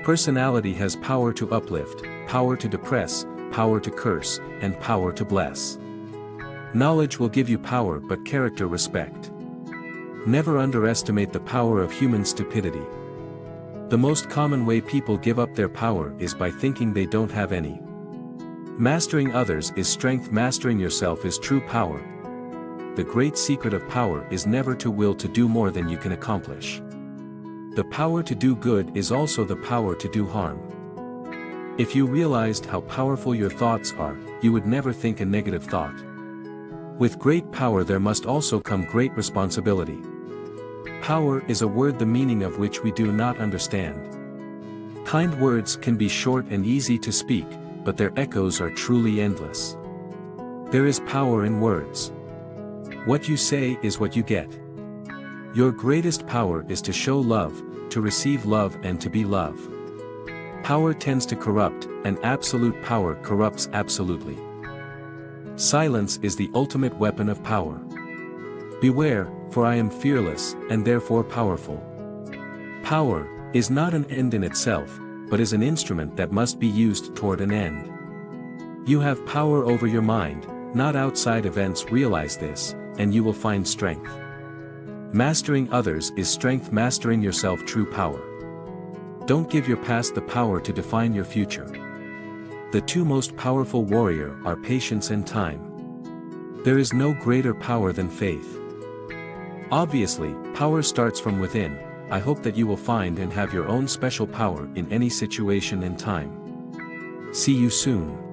Personality has power to uplift, power to depress, power to curse, and power to bless. Knowledge will give you power, but character respect. Never underestimate the power of human stupidity. The most common way people give up their power is by thinking they don't have any. Mastering others is strength. Mastering yourself is true power. The great secret of power is never to will to do more than you can accomplish. The power to do good is also the power to do harm. If you realized how powerful your thoughts are, you would never think a negative thought. With great power there must also come great responsibility. Power is a word the meaning of which we do not understand. Kind words can be short and easy to speak, but their echoes are truly endless. There is power in words. What you say is what you get. Your greatest power is to show love, to receive love and to be love. Power tends to corrupt, and absolute power corrupts absolutely. Silence is the ultimate weapon of power. Beware, for I am fearless, and therefore powerful. Power is not an end in itself, but is an instrument that must be used toward an end. You have power over your mind, not outside events. Realize this, and you will find strength. Mastering others is strength. Mastering yourself true power. Don't give your past the power to define your future. The two most powerful warrior are patience and time. There is no greater power than faith. Obviously, power starts from within. I hope that you will find and have your own special power in any situation and time. See you soon.